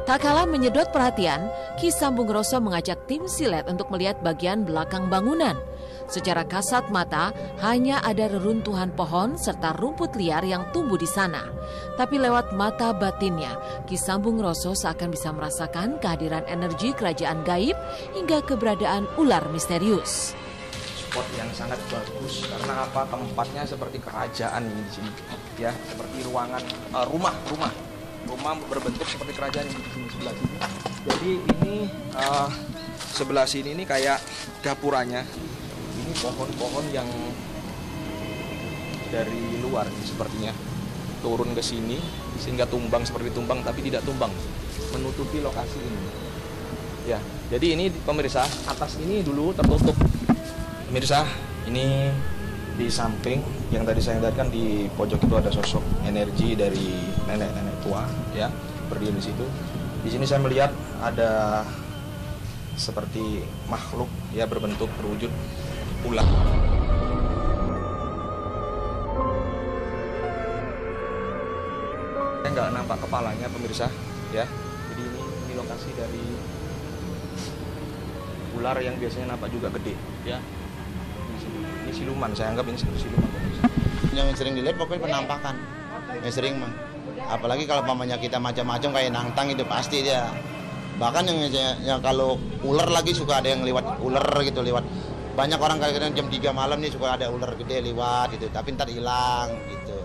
Tak kalah menyedot perhatian, Ki Sambung Roso mengajak tim silet untuk melihat bagian belakang bangunan. Secara kasat mata, hanya ada reruntuhan pohon serta rumput liar yang tumbuh di sana. Tapi lewat mata batinnya, Ki Sambung Roso seakan bisa merasakan kehadiran energi kerajaan gaib hingga keberadaan ular misterius. Spot yang sangat bagus karena apa? Tempatnya seperti kerajaan ini di sini, ya, seperti ruangan rumah berbentuk seperti kerajaan yang di sini sebelah sini. Jadi ini sebelah sini ini kayak gapuranya. Ini pohon-pohon yang dari luar sepertinya turun ke sini sehingga tumbang seperti tumbang, tapi tidak tumbang, menutupi lokasi ini. Ya, jadi ini pemirsa, atas ini dulu tertutup. Pemirsa, ini di samping yang tadi saya lihatkan di pojok itu ada sosok energi dari nenek-nenek tua, ya, berdiri di situ. Di sini saya melihat ada seperti makhluk, ya, berbentuk berwujud ular. Saya nggak nampak kepalanya pemirsa, ya. Jadi ini lokasi dari ular yang biasanya nampak juga gede, ya. Ini siluman, saya anggap ini siluman. Yang sering dilihat pokoknya penampakan, yang sering mah. Apalagi kalau pamannya kita macam-macam kayak nantang itu pasti dia. Bahkan yang kalau ular lagi suka ada yang lewat ular gitu lewat. Banyak orang kadang-kadang jam 3 malam nih suka ada ular gede lewat gitu, tapi ntar hilang gitu.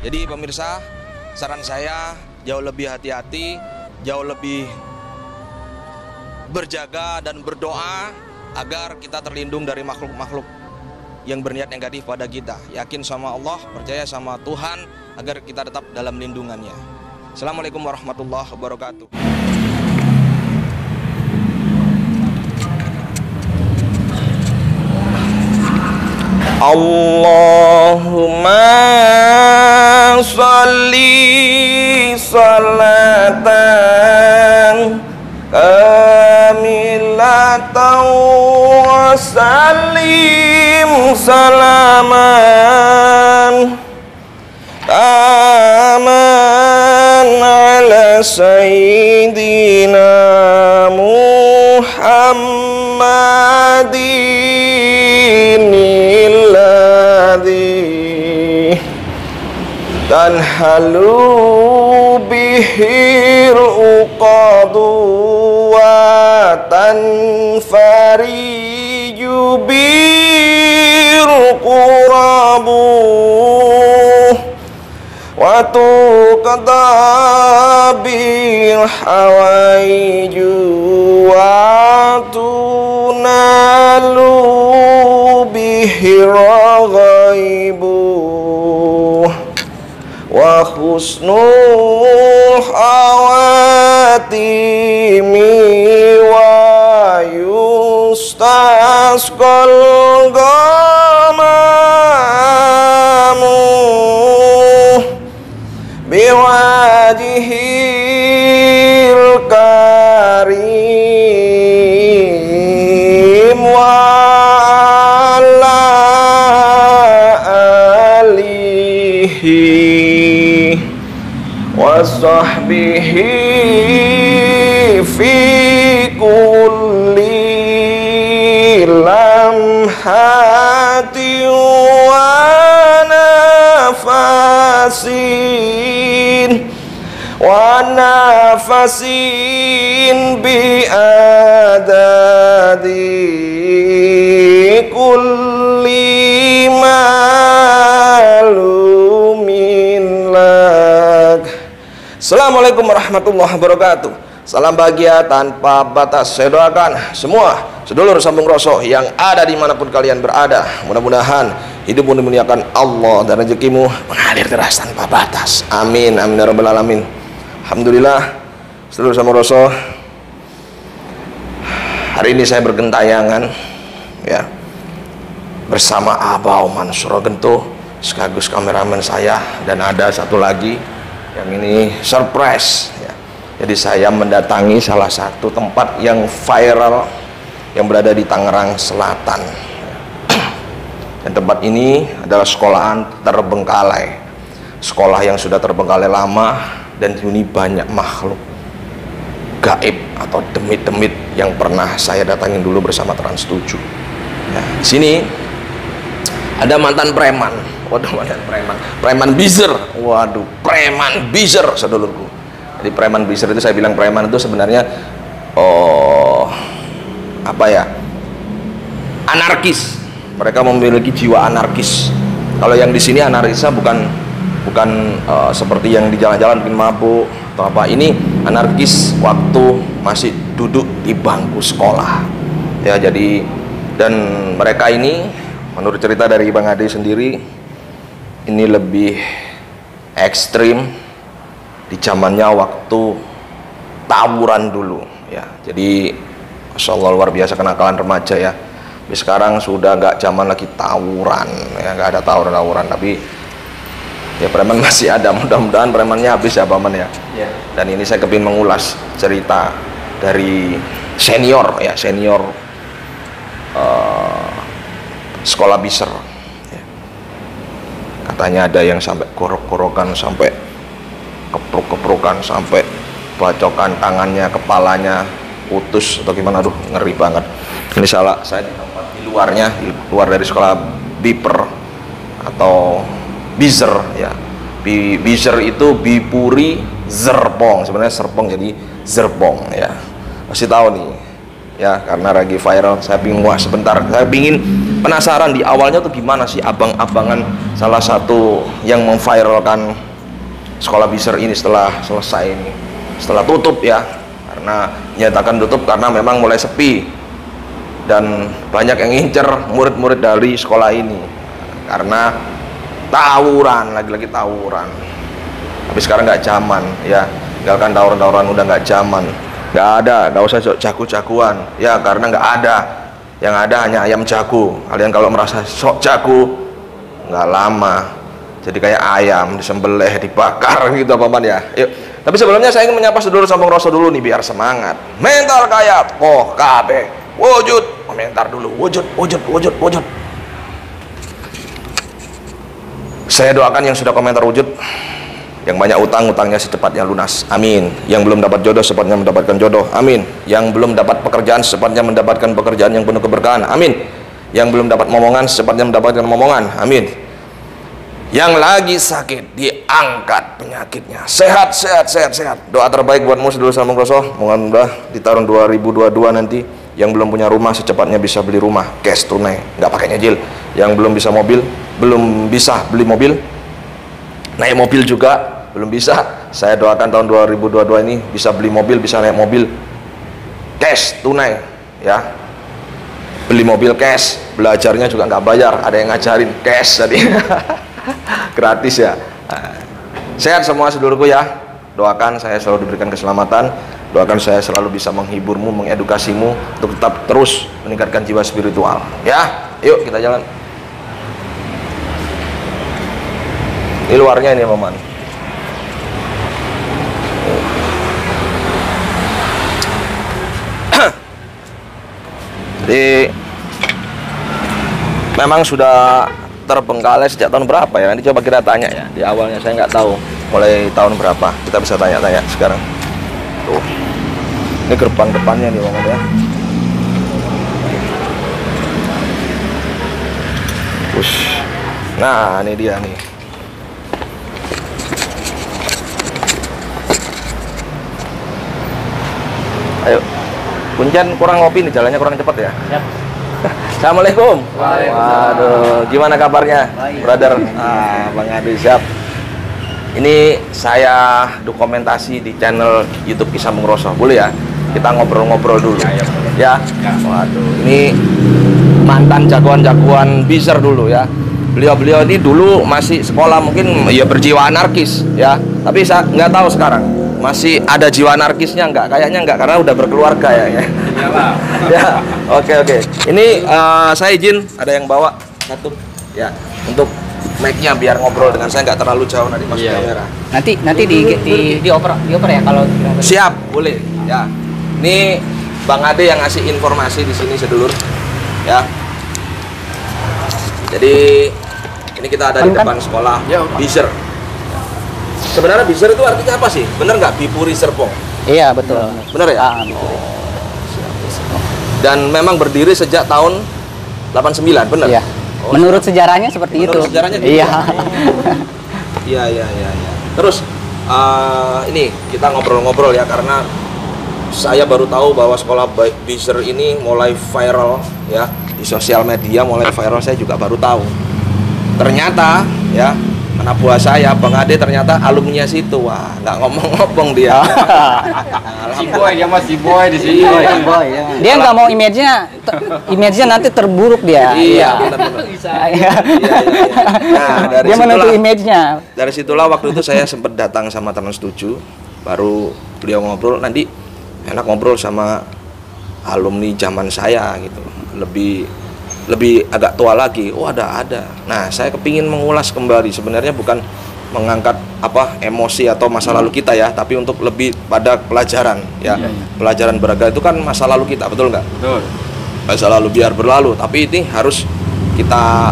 Jadi pemirsa, saran saya jauh lebih hati-hati, jauh lebih berjaga dan berdoa agar kita terlindung dari makhluk-makhluk yang berniat negatif pada kita. Yakin sama Allah, percaya sama Tuhan agar kita tetap dalam lindungannya. Assalamualaikum warahmatullahi wabarakatuh. Allahumma sholli salatan kamilatan wa sallim salaman taman ala sayyidina Muhammadin alladhi tanhalu bihil uqadu wa tanfariju bil qurabu wa tuqda bil hawaiju wa tunalu bihil ghaibu wa husnul khawatimi wa yustasqal ghamamu biwajhil karim wa ala alihi wa sahbihi fi kulli lamhati wa nafasin bi adadi kulli malumin lak. Assalamualaikum warahmatullahi wabarakatuh. Salam bahagia tanpa batas. Saya doakan semua sedulur Sambung Roso yang ada dimanapun kalian berada, mudah-mudahan hidupmu dimuliakan Allah dan rezekimu mengalir deras tanpa batas. Amin, amin ya rabbal alamin. Alhamdulillah, sedulur Sambung Roso, hari ini saya bergentayangan, ya, bersama Abah Mansur Gento sekaligus kameramen saya, dan ada satu lagi yang ini surprise, ya. Jadi saya mendatangi salah satu tempat yang viral yang berada di Tangerang Selatan, dan tempat ini adalah sekolahan terbengkalai, sekolah yang sudah terbengkalai lama, dan ini banyak makhluk gaib atau demit-demit yang pernah saya datangin dulu bersama Trans 7. Ya, di sini ada mantan preman. Waduh, mantan preman. Preman bizer. Waduh, preman bizer, sedulurku. Jadi preman bizer itu, saya bilang preman itu sebenarnya apa ya? Anarkis. Mereka memiliki jiwa anarkis. Kalau yang di sini anarkisnya bukan seperti yang di jalan-jalan bikin mabuk atau apa. Ini anarkis waktu masih duduk di bangku sekolah. Ya, jadi dan mereka ini menurut cerita dari Bang Ade sendiri ini lebih ekstrim di zamannya waktu tawuran dulu ya. Jadi Masya Allah, luar biasa kenakalan remaja ya. Tapi sekarang sudah nggak zaman lagi tawuran ya, nggak ada tawuran, tapi ya preman masih ada. Mudah-mudahan premannya habis ya Paman ya. Yeah. Dan ini saya kepingin mengulas cerita dari senior ya, senior sekolah biser ya. Katanya ada yang sampai korok-korokan, sampai kepruk-keprukan, sampai bacokan tangannya, kepalanya putus atau gimana. Aduh, ngeri banget. Ini salah saya di tempat di luarnya, di luar dari sekolah biper atau bizer ya. Bizer itu Bipuri Zerbong, sebenarnya Serpong jadi Zerbong ya. Masih tahu nih ya, karena lagi viral. Saya pingin sebentar, saya pingin penasaran di awalnya tuh gimana sih abang-abangan salah satu yang memviralkan sekolah biser ini setelah selesai ini, setelah tutup ya, karena nyatakan tutup karena memang mulai sepi dan banyak yang ngincer murid-murid dari sekolah ini karena tawuran, lagi-lagi tawuran. Tapi sekarang nggak zaman ya, tinggalkan tawuran-tawuran, udah nggak zaman, nggak ada, nggak usah jago-jagoan ya, karena nggak ada. Yang ada hanya ayam jago. Kalian kalau merasa sok jago, nggak lama jadi kayak ayam disembelih, dibakar gitu Paman ya. Yuk. Tapi sebelumnya saya ingin menyapa sedulur Sambung Roso dulu nih biar semangat. Mental kaya poh kabeh wujud, komentar dulu, wujud. Saya doakan yang sudah komentar wujud, yang banyak utangnya secepatnya lunas, amin. Yang belum dapat jodoh secepatnya mendapatkan jodoh, amin. Yang belum dapat pekerjaan secepatnya mendapatkan pekerjaan yang penuh keberkahan, amin. Yang belum dapat momongan secepatnya mendapatkan momongan, amin. Yang lagi sakit diangkat penyakitnya, sehat. Doa terbaik buatmu sedulur Sambung Roso, moga-moga di tahun 2022 nanti yang belum punya rumah secepatnya bisa beli rumah cash tunai, nggak pakai nyicil. Yang belum bisa mobil, belum bisa beli mobil, naik mobil juga belum bisa, saya doakan tahun 2022 ini bisa beli mobil, bisa naik mobil cash tunai ya. Beli mobil cash, belajarnya juga nggak bayar, ada yang ngajarin cash tadi. Gratis ya. Sehat semua sedulurku ya. Doakan saya selalu diberikan keselamatan, doakan saya selalu bisa menghiburmu, mengedukasimu untuk tetap terus meningkatkan jiwa spiritual ya. Yuk kita jalan. Ini luarnya ini Paman. Jadi memang sudah terbengkalai sejak tahun berapa ya? Nanti coba kita tanya ya. Di awalnya saya nggak tahu mulai tahun berapa. Kita bisa tanya-tanya sekarang. Tuh, ini gerbang depannya nih Paman ya. Push. Nah ini dia nih. Ayo, Kuncen kurang ngopi nih, jalannya kurang cepat ya. Siap. Assalamualaikum. Waduh, gimana kabarnya, brother? Bang Adi siap. Ini saya dokumentasi di channel YouTube Ki Sambung Roso, boleh ya? Kita ngobrol-ngobrol dulu. Ya. Waduh, ini mantan jagoan-jagoan biser dulu ya. Beliau-beliau ini dulu masih sekolah mungkin ya berjiwa anarkis ya. Tapi saya nggak tahu sekarang masih ada jiwa anarkisnya enggak? Kayaknya enggak, karena udah berkeluarga ya. Ya, oke. Ini saya izin ada yang bawa satu ya untuk mic-nya biar ngobrol dengan saya nggak terlalu jauh nanti masuk kamera. Nanti dioper ya kalau siap, boleh ya. Ini Bang Ade yang ngasih informasi di sini sedulur ya. Jadi ini kita ada di depan sekolah biser. Sebenarnya biser itu artinya apa sih? Bener nggak? Bipuri Serpong. Iya, betul. Benar ya? Betul. Dan memang berdiri sejak tahun 89, benar? Iya. Menurut sejarahnya seperti menurut itu. sejarahnya gitu. Iya. Iya. Terus ini kita ngobrol-ngobrol ya, karena saya baru tahu bahwa sekolah Bizer ini mulai viral ya di sosial media, mulai viral. Saya juga baru tahu. Ternyata ya, anak buah saya, Bang Ade ternyata alumninya situ. Wah, nggak ngomong-ngomong dia. Si boy, dia masih boy di sini. Boy, ya. Dia nggak mau image-nya nanti terburuk dia. Iya, benar-benar. Iya. Nah, dari Dia menentu situlah, image-nya. dari situlah waktu itu saya sempat datang sama Trans 7, baru beliau ngobrol, nanti enak ngobrol sama alumni zaman saya gitu, lebih agak tua lagi. Oh, ada. Nah, saya kepingin mengulas kembali, sebenarnya bukan mengangkat emosi atau masa lalu kita ya, tapi untuk lebih pada pelajaran ya. Pelajaran beragama itu kan masa lalu kita, betul nggak? Betul. Masa lalu biar berlalu, tapi ini harus kita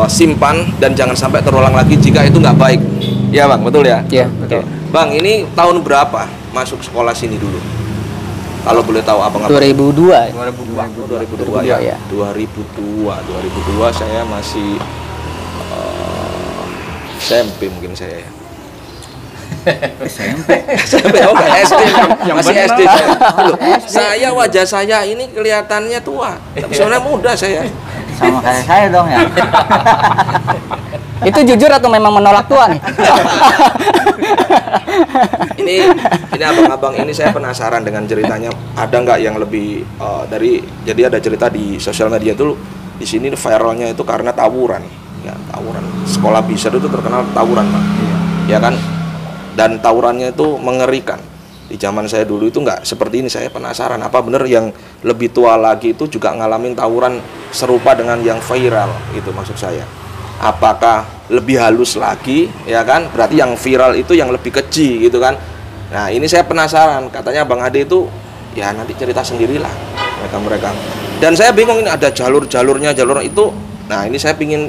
simpan dan jangan sampai terulang lagi jika itu nggak baik. Ya Bang, betul ya? Iya, betul. Bang, ini tahun berapa masuk sekolah sini dulu? Kalau boleh tahu abang 2002. 2002 ya. ya. 2002 saya masih SMP mungkin saya ya. SMP oh enggak SD. Masih SD saya. Loh, saya wajah saya ini kelihatannya tua, tapi sebenarnya muda saya. Sama kayak saya dong ya. Itu jujur atau memang menolak tua nih? Ini abang-abang ini saya penasaran dengan ceritanya. Ada nggak yang lebih jadi ada cerita di sosial media itu di sini viralnya itu karena tawuran. Ya, tawuran. Sekolah Bizer itu terkenal tawuran, Pak. Ya kan? Dan tawurannya itu mengerikan. Di zaman saya dulu itu nggak seperti ini. Saya penasaran apa benar yang lebih tua lagi itu juga ngalamin tawuran serupa dengan yang viral itu, maksud saya. Apakah lebih halus lagi, ya kan? Berarti yang viral itu yang lebih keji gitu kan. Nah, ini saya penasaran. Katanya Bang Ade itu ya nanti cerita sendirilah mereka. Dan saya bingung, ini ada jalur-jalurnya, jalur itu. Nah, ini saya pingin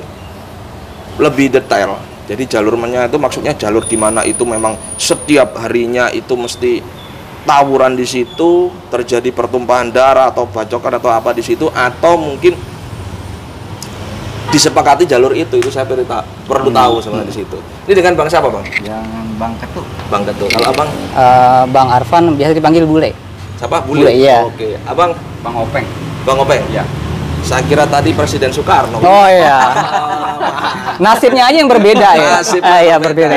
lebih detail. Jadi jalurnya itu maksudnya jalur di mana itu memang setiap harinya itu mesti tawuran di situ, terjadi pertumpahan darah atau bacokan atau apa di situ, atau mungkin disepakati jalur itu saya perlu tahu sebenarnya di situ. Ini dengan Bang siapa, Bang? Yang Bang Ketuk. Bang Ketuk. Kalau Abang? Bang Arfan biasa dipanggil Bule. Siapa? Bule. Iya. Oke. Abang? Bang Openg. Bang Openg. Ya. Saya kira tadi Presiden Soekarno. Oh iya. Nasibnya aja yang berbeda ya. Nasibnya Iya, berbeda.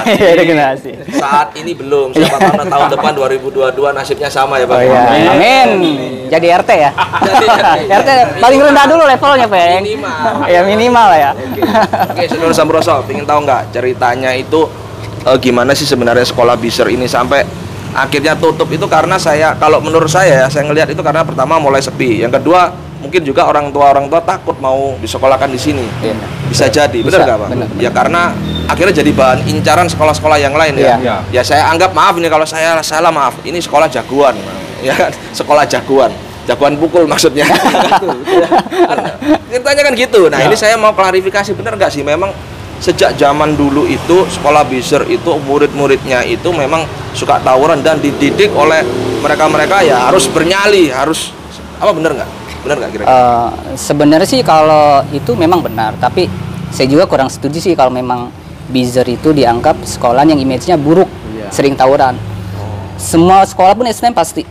Beda generasi. Saat ini belum. Siapa tahu tahun depan 2022 nasibnya sama ya, Bang. Oh iya. Amin. Jadi RT ya. RT paling rendah dulu levelnya, Peng. Minimal. Ya minimal ya. Oke, Saudara Sambroso, pengen tahu nggak ceritanya itu gimana sih sebenarnya sekolah Bizer ini sampai akhirnya tutup itu? Karena kalau menurut saya ngelihat itu karena pertama mulai sepi, yang kedua mungkin juga orang tua takut mau disekolahkan di sini. Iya. Bisa jadi, benar nggak, Bang? Benar. Ya karena akhirnya jadi bahan incaran sekolah-sekolah yang lain ya. Iya. Ya saya anggap, maaf ini kalau saya salah, maaf. Ini sekolah jagoan, ya kan? Sekolah jagoan pukul maksudnya. Ceritanya kan gitu. Nah, ini saya mau klarifikasi, benar nggak sih memang sejak zaman dulu itu sekolah Bizer itu murid-muridnya itu memang suka tawuran dan dididik oleh mereka ya harus bernyali, harus apa, benar nggak? Benar nggak kira-kira? Sebenarnya sih kalau itu memang benar, tapi saya juga kurang setuju sih kalau memang Bizer itu dianggap sekolah yang image-nya buruk, sering tawuran. Semua sekolah pun STM pasti.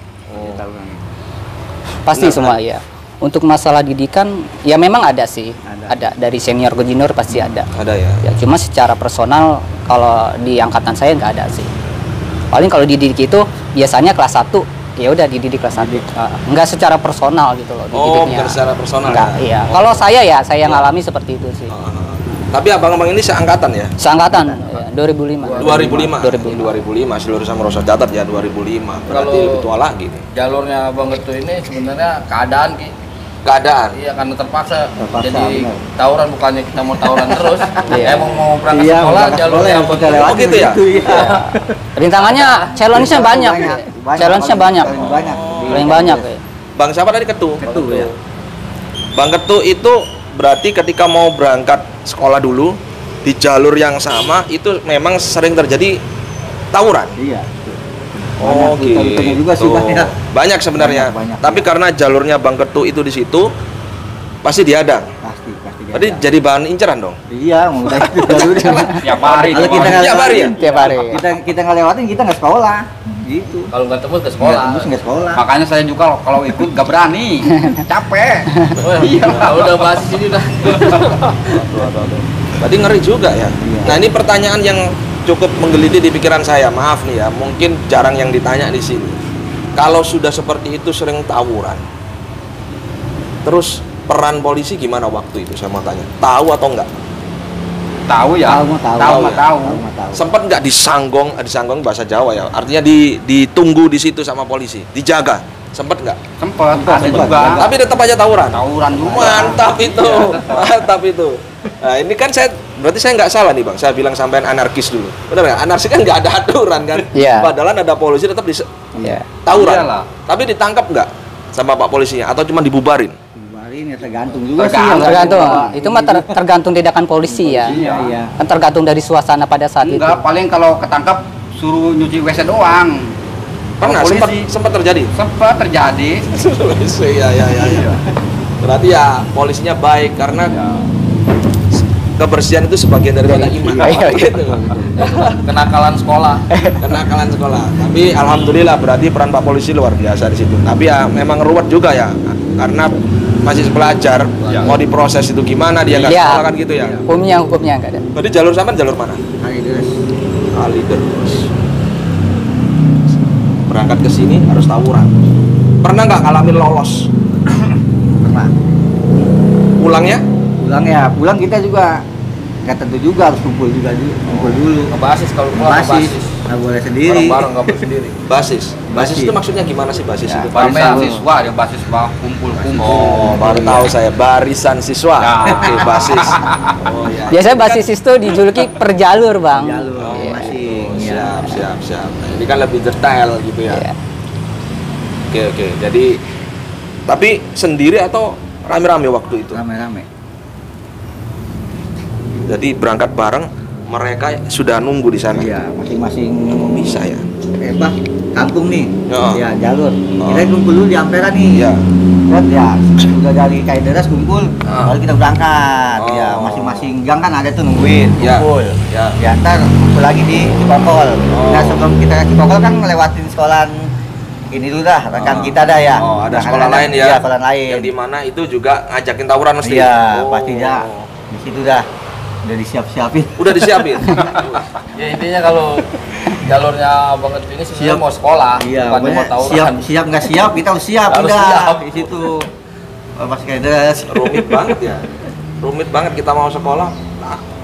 Pasti Benar, semua ya. Untuk masalah didikan ya memang ada sih. Ada dari senior ke junior pasti ada. Ada ya. Ya cuma secara personal kalau di angkatan saya nggak ada sih. Paling kalau dididik itu biasanya kelas 1 ya udah dididik kelas 1. Enggak secara personal gitu loh dididiknya. Bukan secara personal. Enggak, ya? iya. Kalau saya ngalami seperti itu sih. Tapi abang-abang ini seangkatan ya? Seangkatan, ya, 2005. 2005 seluruh Sambroso catat ya, 2005. Berarti Kalau lebih tua lagi nih. Jalurnya Bang Ketuk ini sebenarnya keadaan, Ki. Keadaan. Iya, karena terpaksa. Jadi benar. tawuran, bukannya kita mau tawuran terus. Iya. Emang mau berangkat Iya, sekolah berangkat jalur sekolah yang yang kita lewati gitu ya? Iya. Rintangannya, challenge-nya banyak. Challenge-nya banyak. Paling banyak ya. Bang siapa tadi? Ketuk. Ketuk ya. Bang Ketuk itu berarti ketika mau berangkat sekolah dulu di jalur yang sama itu memang sering terjadi tawuran. Iya. Oh rute-rutenya juga sih gitu. banyak. Banyak sebenarnya. Banyak, Tapi ya. karena jalurnya Bang Ketu itu di situ, pasti dihadang. Pasti Berarti ada. jadi bahan inceran dong. Iya, udah itu jalurnya. Tiap hari. Kalau kita nggak Tiap hari ya? lewatin, Tiap hari. kita nggak lewatin, kita nggak sekolah. Gitu. Kalau nggak tembus ke sekolah. Nggak tembus, nggak sekolah. Makanya saya juga kalau ikut nggak berani. Capek. Iya, udah bahas ini udah. Berarti ngeri juga ya. Iya. Nah ini pertanyaan yang cukup menggelitik di pikiran saya. Maaf nih ya, mungkin jarang yang ditanya di sini. Kalau sudah seperti itu sering tawuran, terus peran polisi gimana waktu itu saya mau tanya? Tahu atau enggak? Tahu ya. Tahu. Tahu mah ya? tahu. Sempat nggak disanggong bahasa Jawa ya? Artinya ditunggu di situ sama polisi, dijaga. Sempat nggak? Sempet, ada Sempet. juga. Tapi tetap aja tawuran. Tawuran juga. Mantap itu, mantap itu. Nah ini kan berarti saya nggak salah nih bang. Saya bilang sampean anarkis dulu, benar nggak? Anarkis kan nggak ada aturan kan? Iya. Padahal ada polisi tetap Iya. tawuran. Iyalah. Tapi ditangkap nggak sama pak polisinya atau cuma dibubarin? Kemarin ya tergantung juga Tergantung. sih. Itu mah tergantung tindakan polisi ya. Iya. Kan tergantung dari suasana pada saat itu. Enggak, paling kalau ketangkap suruh nyuci WC doang. Pernah Kalau sempat polisi sempat terjadi. sempat terjadi. Iya. Berarti ya polisinya baik karena kebersihan itu sebagian daripada iman. Iya. Gitu. Kenakalan sekolah. Kenakalan sekolah. Tapi alhamdulillah berarti peran Pak Polisi luar biasa di situ. Tapi ya memang ruwet juga ya karena masih pelajar mau diproses itu gimana dia nggak Iya. sekolah kan gitu ya. Hukumnya nggak ada. Berarti jalur sampean jalur mana? Kalideres. Berangkat ke sini harus tawuran. Pernah nggak ngalamin lolos? Pernah. Pulangnya? Pulang kita juga nggak tentu juga harus kumpul dulu. Ngebasis kalau pulang Basis, ngebasis. nggak boleh sendiri. Bareng-bareng nggak boleh sendiri. Basis. Basis Basis. itu maksudnya gimana sih basis Ya, itu? Barisan siswa ada basis bawah kumpul-kumpul. Oh, baru tahu saya barisan siswa. Ya. Oke, basis. Oh ya. Biasanya basis itu dijuluki per jalur, Bang. Jalur Oh, masing. siap. Nah, ini kan lebih detail gitu ya. Iya. Oke. Jadi tapi sendiri atau rame-rame waktu itu? Rame-rame. Jadi berangkat bareng, mereka sudah nunggu di sana. Iya, masing-masing Bisa ya. kampung nih. Oh. Ya, jalur. Oh. Kita kumpul dulu di Ampera nih. Iya. Terus ya, udah dari Kalideres kumpul, Ah. baru kita berangkat. Oh. Ya, masing-masing gang kan ada tuh nungguin, Ya. kumpul. Ya. Ya, ntar kumpul lagi di Cipokol. Oh. Nah, sebelum kita ke Cipokol kan ngelewatin sekolahan ini dulu dah, rekan kita dah ya. Oh, ada Nah, sekolah kan lain ya. Iya, sekolah lain. Yang di mana itu juga ngajakin tawuran mesti. Iya, Oh. pasti dah. Di situ dah. Udah disiap-siapin. Udah disiapin. Ya intinya kalau jalurnya banget ini sebenarnya Siap. mau sekolah, Iya, bukan mau pokoknya tawuran. siap nggak siap, kita harus siap Harus udah siap. di situ. Pas Kalideres. Rumit banget ya. Rumit banget kita mau sekolah.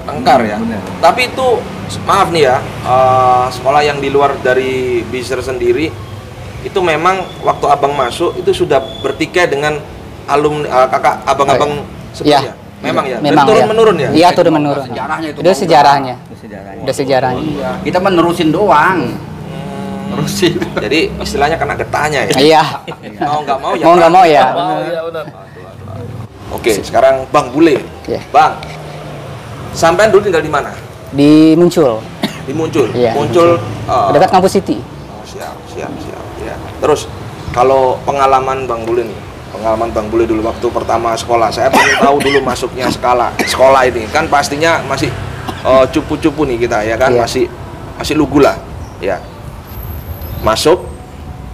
Tengkar ya. Bener. Tapi itu maaf nih ya, sekolah yang di luar dari Biser sendiri itu memang waktu abang masuk itu sudah bertikai dengan alumni kakak abang-abang sebelumnya. Iya. Memang ya. Memang turun ya. menurun ya. Iya, turun menurun. Sejarahnya itu. Itu sejarahnya. Itu sejarahnya. Udah sejarahnya. Kita menerusin doang. Terusin. Jadi istilahnya kena getahnya ya. Iya. Mau nggak mau ya. Mau nggak mau ya. Iya benar. Oke, sekarang Bang Bule. Iya. Bang, sampean dulu tinggal di mana? Di Muncul, Di Muncul. Iya, Muncul. dekat kampus City. Oh, siap. Ya. Terus kalau pengalaman Bang Bule nih, pengalaman Bang Bule dulu waktu pertama sekolah. Saya pengen tahu dulu masuknya sekolah ini. Kan pastinya masih cupu-cupu nih kita ya kan, Iya. masih lugu lah. Ya. Masuk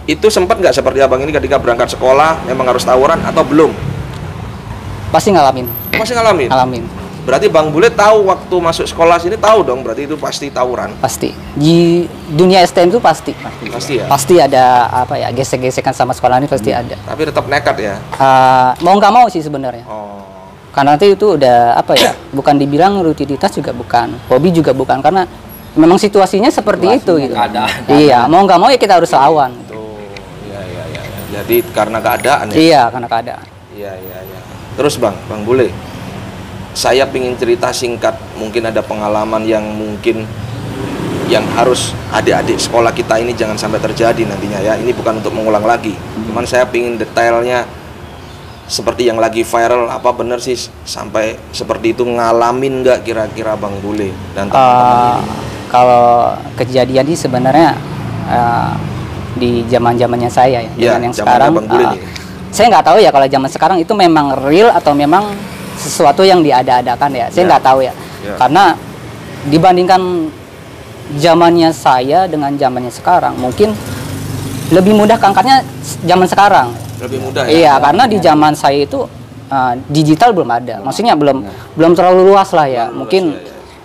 itu sempat nggak seperti abang ini ketika berangkat sekolah memang harus tawuran atau belum? Pasti ngalamin. Masih ngalamin. Ngalamin. Berarti Bang Bule tahu waktu masuk sekolah sini tahu dong, berarti itu pasti tawuran. Pasti. Di dunia STM itu pasti. Pasti ya. Pasti ada apa ya, gesek-gesekan sama sekolah ini pasti ada. Tapi tetap nekat ya. Mau nggak mau sih sebenarnya. Oh. Karena nanti itu udah apa ya, bukan dibilang rutinitas juga bukan, hobi juga bukan, karena memang situasinya seperti itu gitu. keadaan. Iya, mau nggak mau ya kita harus lawan. Tuh. Iya. Jadi karena keadaan ya. Iya, karena keadaan. Iya. Terus Bang Bule, saya ingin cerita singkat, mungkin ada pengalaman yang mungkin yang harus adik-adik sekolah kita ini jangan sampai terjadi nantinya ya. Ini bukan untuk mengulang lagi, cuman saya ingin detailnya seperti yang lagi viral, apa bener sih sampai seperti itu, ngalamin nggak kira-kira Bang Bule dan teman-teman ini? Kalau kejadian ini sebenarnya di zaman-zamannya saya ya, Iya, dengan yang zamannya sekarang. Bang Gulin ini. Saya nggak tahu ya kalau zaman sekarang itu memang real atau memang sesuatu yang diada-adakan ya. Saya nggak tahu ya. Karena dibandingkan zamannya saya dengan zamannya sekarang, mungkin lebih mudah keangkatnya zaman sekarang. Lebih mudah ya? Iya, karena di zaman saya itu digital belum ada. Maksudnya belum terlalu luas lah ya. Mungkin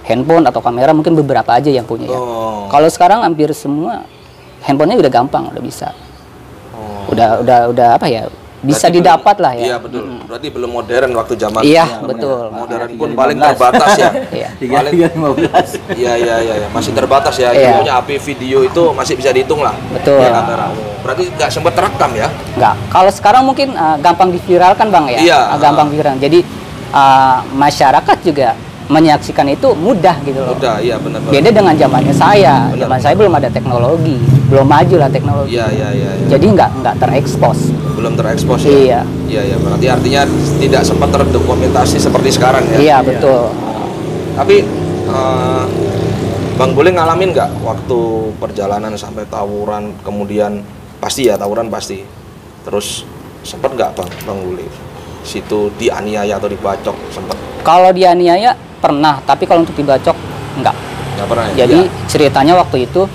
handphone atau kamera mungkin beberapa aja yang punya ya. Kalau sekarang hampir semua handphonenya udah gampang, udah bisa. Udah apa ya? Bisa Berarti didapat lah ya. Iya betul. Berarti belum modern waktu zaman. Iya, betul. Modern pun paling terbatas ya. Iya. Paling 315. Iya. Masih terbatas ya. Iya. Punya HP video itu masih bisa dihitung lah. Betul. Ya, kamera. Berarti nggak sempat terekam ya? Nggak. Kalau sekarang mungkin gampang diviralkan Bang ya. Iya. Gampang viral. Jadi masyarakat juga menyaksikan itu mudah gitu loh. Mudah, iya benar. Beda dengan zamannya saya. Benar. Zaman saya belum ada teknologi, belum maju lah teknologi. Iya. Jadi nggak terekspos. Belum terekspos ya? Iya. Berarti artinya tidak sempat terdokumentasi seperti sekarang ya? Iya, betul. Tapi Bang Gulin ngalamin nggak waktu perjalanan sampai tawuran, kemudian pasti ya tawuran pasti. Terus sempat nggak Bang Gulin situ dianiaya atau dibacok sempat? Kalau dianiaya pernah, tapi kalau untuk dibacok enggak. Nggak pernah ya? Jadi Iya. ceritanya waktu itu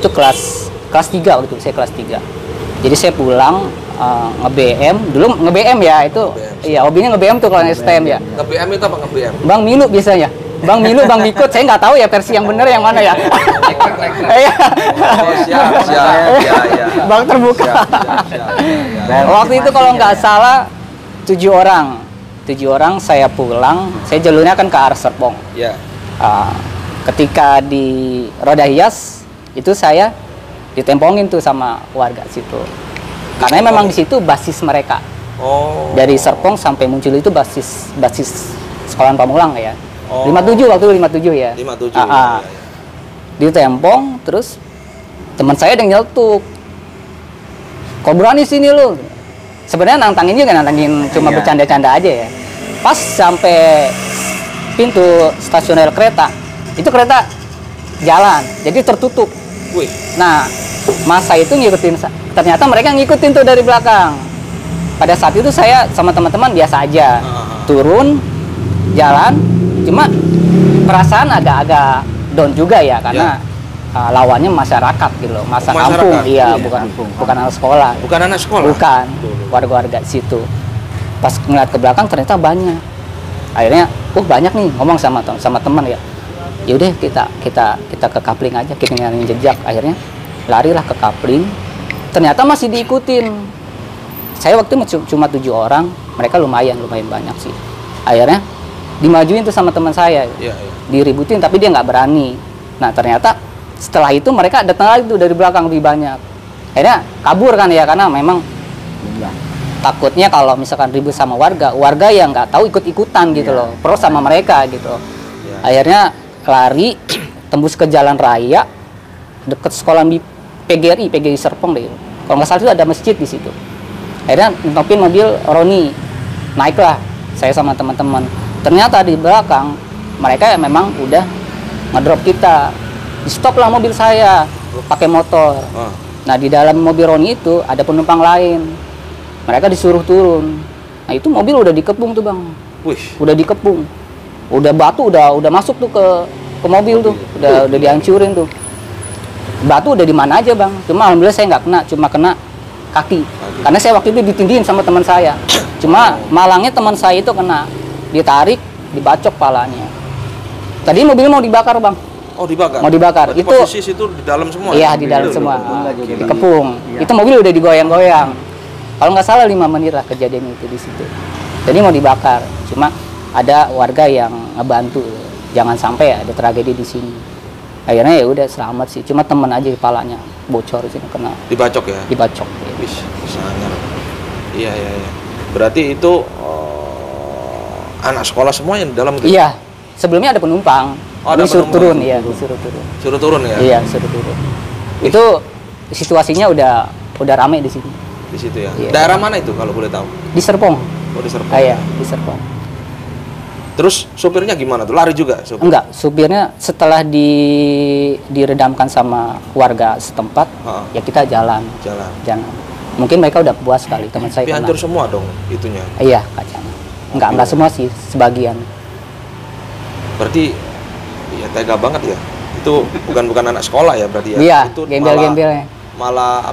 kelas 3 waktu itu, saya kelas 3. Jadi saya pulang nge-BM, dulu nge-BM ya itu. Iya, hobinya nge-BM tuh kalau STM ya. Nge-BM itu apa nge-BM? Bang Milu biasanya. Bang Milu, Bang Mikut, saya nggak tahu ya versi yang benar yang mana ya. Iya. Siap. Iya. Bang terbuka. Waktu itu kalau nggak salah 7 orang. 7 orang saya pulang, saya jalurnya kan ke arah Serpong. Iya. Ketika di Roda Hias itu saya ditempongin tuh sama warga situ. Karena memang di situ basis mereka. Oh. Dari Serpong sampai Muncul itu basis sekolahan Pamulang ya. Oh. 57 waktu itu 57 ya. 57. Iya. Ditempong terus teman saya ada yang nyeletuk. Kok berani sini lu? Sebenarnya nantangin cuma bercanda-canda aja ya. Pas sampai pintu stasiun rel kereta, itu kereta jalan, jadi tertutup. Wih. Nah, masa itu ngikutin, ternyata mereka ngikutin tuh dari belakang. Pada saat itu saya sama teman-teman biasa aja, turun, jalan, cuma perasaan agak-agak down juga ya, karena lawannya masyarakat gitu loh, masa kampung, iya, bukan anak sekolah. Bukan anak sekolah? Bukan, warga-warga situ. Pas ngeliat ke belakang ternyata banyak. Akhirnya, banyak nih, ngomong sama teman ya. Yaudah kita ke kapling aja, kita nyariin jejak. Akhirnya larilah ke kapling. Ternyata masih diikutin. Saya waktu itu cuma 7 orang, mereka lumayan banyak sih. Akhirnya dimajuin tuh sama teman saya, diributin tapi dia nggak berani. Nah ternyata setelah itu mereka datang lagi tuh dari belakang lebih banyak. Akhirnya kabur kan ya, karena memang takutnya kalau misalkan ribut sama warga yang nggak tahu ikut-ikutan gitu loh, pro sama mereka gitu. Akhirnya lari tembus ke jalan raya deket sekolah PGRI Serpong deh. Kalau nggak salah itu ada masjid di situ. Akhirnya ngetopin mobil Roni, naiklah saya sama teman-teman. Ternyata di belakang mereka memang udah ngedrop kita. Di stop lah mobil saya pakai motor. Nah di dalam mobil Roni itu ada penumpang lain. Mereka disuruh turun. Nah itu mobil udah dikepung tuh bang. Wih. Udah dikepung. Udah batu udah masuk tuh ke mobil tuh. Udah dihancurin tuh. Batu udah di mana aja bang. Cuma alhamdulillah saya nggak kena, cuma kena kaki. Karena saya waktu itu ditindihin sama teman saya. Cuma malangnya teman saya itu kena. Ditarik, dibacok palanya. Tadi mobilnya mau dibakar bang. Oh dibakar? Mau dibakar. Berarti itu posisi itu di dalam semua? Iya di dalam semua. Dikepung. Itu mobil udah digoyang-goyang. Kalau nggak salah 5 menit lah kejadian itu di situ. Jadi mau dibakar. Cuma ada warga yang ngebantu. Jangan sampai ada tragedi di sini. Akhirnya ya udah selamat sih. Cuma temen aja palanya bocor sih kena. Dibacok ya? Dibacok. Wih, sangat. Iya. Berarti itu anak sekolah semua yang di dalam gitu? Iya. Sebelumnya ada penumpang. Oh, ada disuruh penumpang. turun, iya, disuruh turun. Suruh turun ya? Iya, suruh turun. Itu situasinya udah ramai di sini. Di situ ya. Iya. Daerah mana itu kalau boleh tahu? Di Serpong. Oh di Serpong. Iya, di Serpong. Terus supirnya gimana tuh? Lari juga supir? Enggak, supirnya setelah diredamkan sama warga setempat, ya kita jalan. Mungkin mereka udah puas kali, teman saya. Tapi hancur semua dong itunya? Iya, kacanya. Enggak semua sih, sebagian. Berarti ya tega banget ya. Itu bukan anak sekolah ya berarti ya? Iya, itu gembel-gembelnya. Malah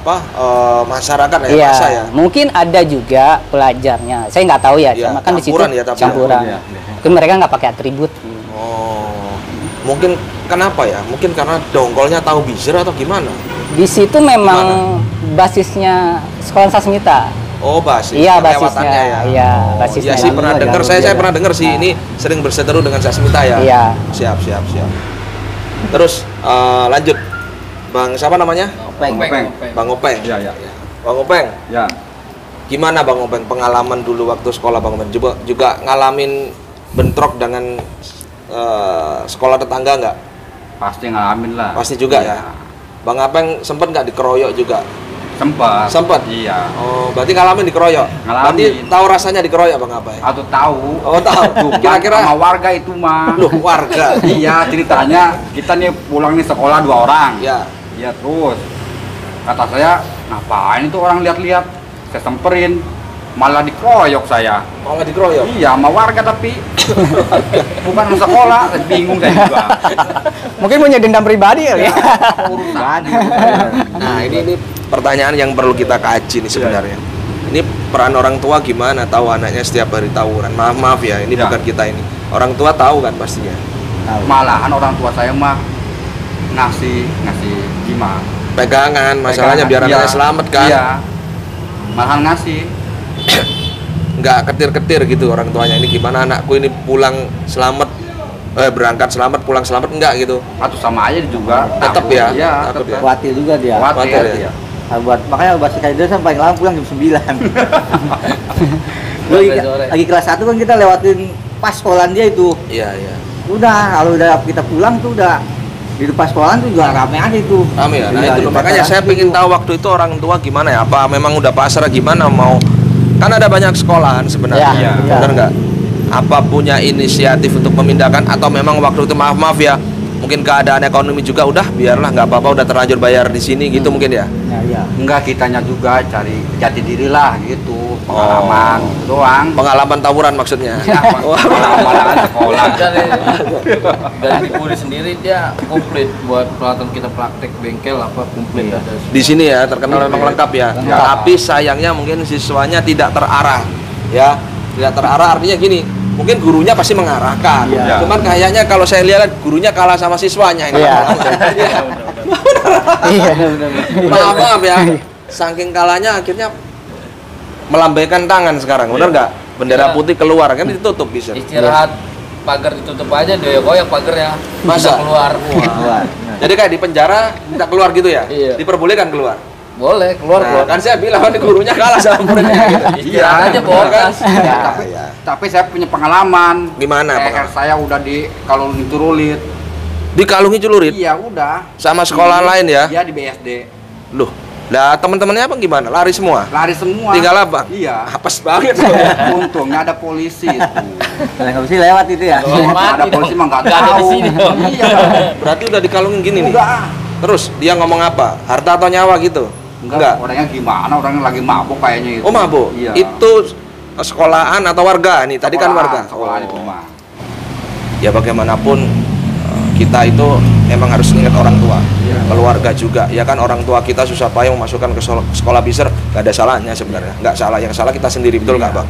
masyarakat ya, iya, masa ya? Mungkin ada juga pelajarnya. Saya nggak tahu ya, cuma kan di situ campuran. Mungkin mereka nggak pakai atribut. Oh, mungkin kenapa ya? Mungkin karena dongkolnya tahu buzzer atau gimana? Di situ memang basisnya sekolah Sasmita. Oh, basis. Iya, basisnya. Ya? Iya, basisnya. Iya sih pernah dengar. Saya pernah dengar sih ini sering berseteru dengan Sasmita ya. Iya. Siap. Terus lanjut. Bang siapa namanya? Bang Openg. Iya. Bang Openg. Ya. Gimana Bang Openg pengalaman dulu waktu sekolah Bang Openg? Juga ngalamin bentrok dengan sekolah tetangga nggak? Pasti ngalamin lah. Pasti juga ya. Bang Openg sempet nggak dikeroyok juga? Sempet. Iya. Oh, berarti ngalamin dikeroyok. Berarti tahu rasanya dikeroyok Bang Openg? Atau tahu. Oh, tahu. Kira-kira sama warga itu mah. Loh, warga. Iya, ceritanya kita nih pulang nih sekolah 2 orang. Ya. Iya, terus kata saya, ngapain itu orang lihat-lihat? Saya semperin, malah dikeroyok saya. Malah dikeroyok? Iya, sama warga tapi bukan sekolah, bingung saya juga. Mungkin punya dendam pribadi kali ya. Nah, ini pertanyaan yang perlu kita kaji nih sebenarnya. Ini peran orang tua gimana tahu anaknya setiap hari tawuran? Maaf ya, ini bukan kita ini. Orang tua tahu kan pastinya. Malahan orang tua saya mah ngasih gimana? Pegangan, masalahnya biar anaknya selamat kan? Iya. Malahan ngasih. Nggak ketir-ketir gitu orang tuanya. Ini gimana anakku ini pulang selamat, berangkat selamat, pulang selamat enggak gitu? Atau sama aja juga. Tetap ya? Iya, takut ya? Khawatir juga dia. Khawatir ya? Makanya bahasa kayak sampai lama pulang jam 9. Lagi kelas 1 kan kita lewatin pas sekolahan dia itu. Iya. Udah, kalau udah kita pulang tuh udah di depan sekolahan tuh juga rame aja itu. Rame ya? Nah itu makanya saya pengen tahu waktu itu orang tua gimana ya? Apa memang udah pasrah gimana mau? Kan ada banyak sekolahan sebenarnya, Ya. benar nggak? Apa punya inisiatif untuk memindahkan atau memang waktu itu maaf ya? Mungkin keadaan ekonomi juga udah biarlah nggak apa-apa udah terlanjur bayar di sini gitu mungkin ya? Ya. Enggak, kitanya juga cari jati diri lah gitu, pengalaman doang. Pengalaman tawuran maksudnya? Pengalaman sekolah. Dari Puri sendiri dia komplit buat peralatan kita praktek bengkel apa komplit ada. Di sini ya terkenal memang lengkap ya. Tapi sayangnya mungkin siswanya tidak terarah ya. Tidak terarah artinya gini, mungkin gurunya pasti mengarahkan. Cuman kayaknya kalau saya lihat gurunya kalah sama siswanya ini. Maaf ya. Saking kalahnya akhirnya melambaikan tangan sekarang, benar nggak? Bendera putih keluar kan ditutup bisa. Istirahat pagar ditutup aja dia goyang pagarnya. Masa? Keluar. Jadi kayak di penjara minta keluar gitu ya? Iya. Diperbolehkan keluar. Boleh keluar. Kan saya bilang kan gurunya kalah sama muridnya gitu. Iya aja bokas. Tapi saya punya pengalaman. Gimana Leher saya udah kalau diturulit. Dikalungi celurit? Iya udah. Sama sekolah lain ya? Iya di BSD. Loh, lah teman-temannya apa gimana? Lari semua? Lari semua. Tinggal apa? Iya. Apes banget. Untungnya ada polisi itu. Kalau sih lewat itu ya. Ada polisi mah nggak Nggak ada tahu. di sini. Iya. Berarti udah dikalungin gini nih? Udah. Terus dia ngomong apa? Harta atau nyawa gitu? Enggak. Orangnya gimana? Orangnya lagi mabuk kayaknya itu. Oh mabuk? Iya. Itu sekolahan atau warga nih? Tadi kan warga. Sekolahan itu mah. Ya bagaimanapun kita itu emang harus ingat orang tua, keluarga juga. Ya kan orang tua kita susah payah memasukkan ke sekolah biser, nggak ada salahnya sebenarnya. Nggak salah, yang salah kita sendiri, betul nggak Bang?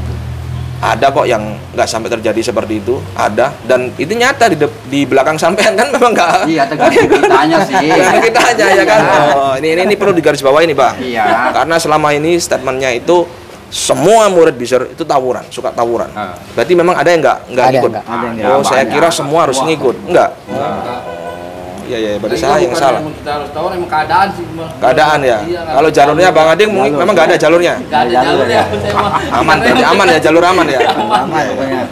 Ada kok yang nggak sampai terjadi seperti itu, ada. Dan itu nyata di belakang sampean kan memang nggak. Iya, tergantung kitanya sih. Tergantung kita aja ya kan. Oh, ini perlu digarisbawahi nih Bang. Iya. Karena selama ini statementnya itu semua murid biser itu tawuran, suka tawuran. Berarti memang ada yang nggak ikut. Oh, saya kira semua harus ngikut. Enggak. Iya, berarti saya yang salah. Kita harus tahu emang keadaan sih. Keadaan ya. Kalau jalurnya Bang Ading memang nggak ada jalurnya. Nggak ada jalurnya. Aman, berarti aman ya, jalur aman ya. Aman pokoknya.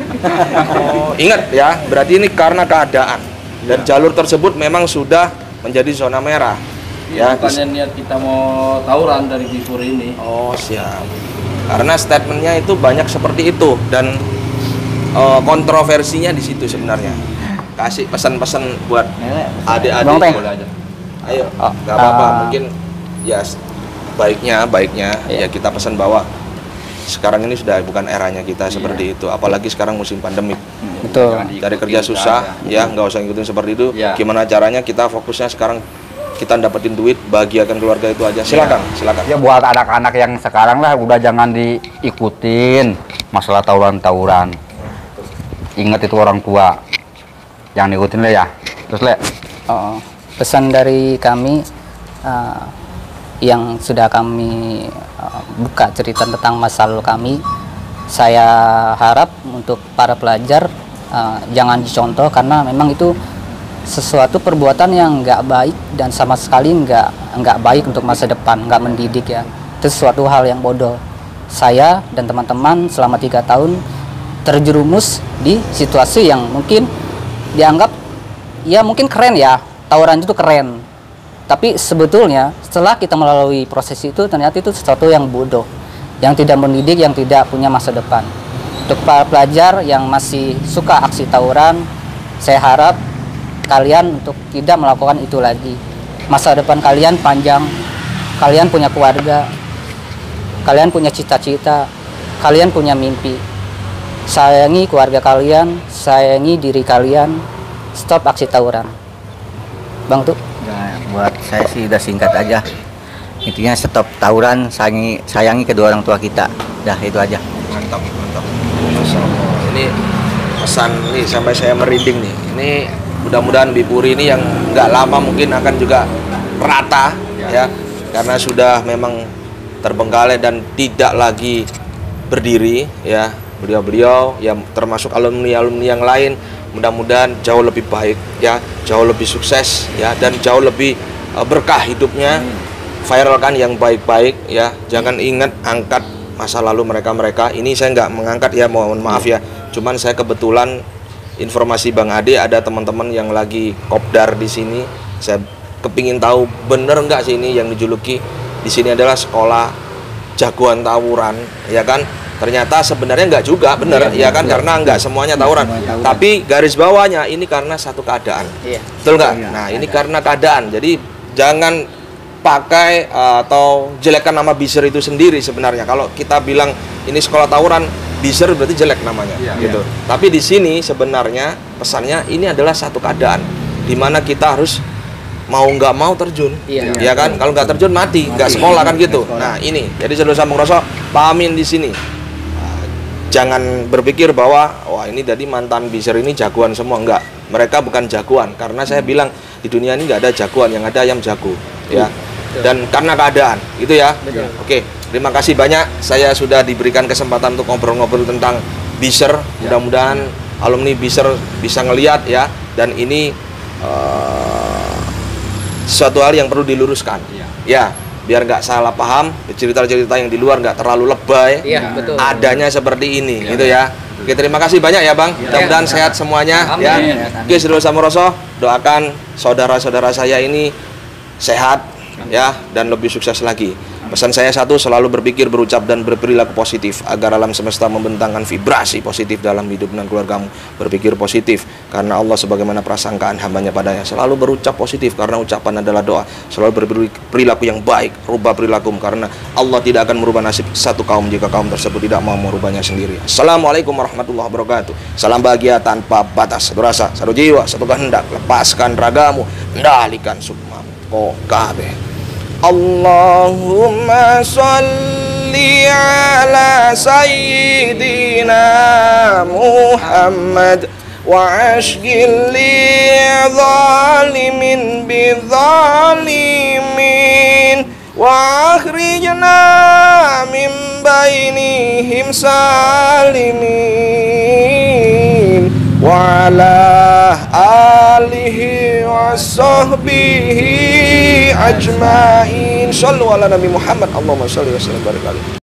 Oh, ingat ya, berarti ini karena keadaan dan jalur tersebut memang sudah menjadi zona merah. Ya. Bukannya niat kita mau tawuran dari Bipur ini. Oh siap. Karena statementnya itu banyak seperti itu dan kontroversinya di situ sebenarnya. Kasih pesan-pesan buat adik-adik boleh aja. Ayo, nggak apa-apa. Mungkin ya baiknya ya kita pesan bahwa sekarang ini sudah bukan eranya kita seperti itu. Apalagi sekarang musim pandemik. Betul. Cari kerja susah, ya nggak usah ngikutin seperti itu. Gimana caranya kita fokusnya sekarang kita dapetin duit, bahagiakan keluarga itu aja. Silakan. Ya buat anak-anak yang sekarang lah udah jangan diikutin masalah tawuran-tawuran. Ingat itu orang tua. Jangan diikutin ya. Terus Pesan dari kami yang sudah kami buka cerita tentang masa lalu kami, saya harap untuk para pelajar jangan dicontoh karena memang itu sesuatu perbuatan yang nggak baik dan sama sekali nggak baik untuk masa depan, nggak mendidik ya. Itu sesuatu hal yang bodoh. Saya dan teman-teman selama 3 tahun terjerumus di situasi yang mungkin dianggap ya mungkin keren ya, tawuran itu keren. Tapi sebetulnya setelah kita melalui proses itu ternyata itu sesuatu yang bodoh, yang tidak mendidik, yang tidak punya masa depan. Untuk para pelajar yang masih suka aksi tawuran, saya harap kalian untuk tidak melakukan itu lagi. Masa depan kalian panjang, kalian punya keluarga, kalian punya cita-cita, kalian punya mimpi. Sayangi keluarga kalian, sayangi diri kalian, stop aksi tawuran. Bang tuh? Nah, buat saya sih udah singkat aja. Intinya stop tawuran, sayangi kedua orang tua kita. Dah itu aja. Mantap. Ini pesan nih sampai saya merinding nih. Ini mudah-mudahan Bipuri ini yang nggak lama mungkin akan juga rata ya, karena sudah memang terbengkalai dan tidak lagi berdiri ya. Beliau-beliau yang termasuk alumni-alumni yang lain mudah-mudahan jauh lebih baik ya, jauh lebih sukses ya, dan jauh lebih berkah hidupnya. Viralkan yang baik-baik ya, jangan ingat angkat masa lalu mereka. Ini saya nggak mengangkat ya, mohon maaf ya, cuman saya kebetulan informasi Bang Ade ada teman-teman yang lagi kopdar di sini. Saya kepingin tahu bener nggak sih ini yang dijuluki di sini adalah sekolah jagoan tawuran, ya kan? Ternyata sebenarnya nggak juga, bener ya kan? Karena nggak semuanya tawuran. Tapi garis bawahnya ini karena satu keadaan, betul nggak? Nah ini karena keadaan. Jadi jangan pakai atau jelekkan nama Biser itu sendiri sebenarnya. Kalau kita bilang ini sekolah tawuran, Biser berarti jelek namanya, gitu. Tapi di sini sebenarnya pesannya ini adalah satu keadaan di mana kita harus mau nggak mau terjun, ya kan? Kalau nggak terjun mati, nggak sekolah kan gitu. Nah ini, jadi Saudara Sambung Rasa pahamin di sini. Jangan berpikir bahwa wah ini tadi mantan Biser ini jagoan semua, enggak. Mereka bukan jagoan karena saya bilang di dunia ini nggak ada jagoan, yang ada ayam jago, ya. Dan karena keadaan, gitu ya. Oke. Terima kasih banyak, saya sudah diberikan kesempatan untuk ngobrol-ngobrol tentang Biser. Mudah-mudahan alumni Biser bisa ngelihat ya, dan ini sesuatu hal yang perlu diluruskan. Ya, biar nggak salah paham, cerita-cerita yang di luar nggak terlalu lebay, adanya seperti ini, gitu ya. Oke, terima kasih banyak ya Bang, mudah-mudahan sehat semuanya. Ya. Oke, Saudara Sambung Rasa, doakan saudara-saudara saya ini sehat ya, dan lebih sukses lagi. Pesan saya satu, selalu berpikir, berucap, dan berperilaku positif agar alam semesta membentangkan vibrasi positif dalam hidup dan keluargamu. Berpikir positif karena Allah sebagaimana prasangkaan hambanya padanya. Selalu berucap positif karena ucapan adalah doa. Selalu berperilaku yang baik, rubah perilaku karena Allah tidak akan merubah nasib satu kaum jika kaum tersebut tidak mau merubahnya sendiri. Assalamualaikum warahmatullahi wabarakatuh. Salam bahagia tanpa batas. Satu rasa, satu jiwa, satu kehendak. Lepaskan ragamu, kendalikan sukmamu. Kok kabeh. Allahumma salli ala sayyidina Muhammad wa ashghil li zalimin bi zalimin wa akhrijna min bainihim salimin wa ala alihi wa sahbihi ajma'in. Shallu ala Nabi Muhammad. Allahumma shalli wa sallim barik alaihi.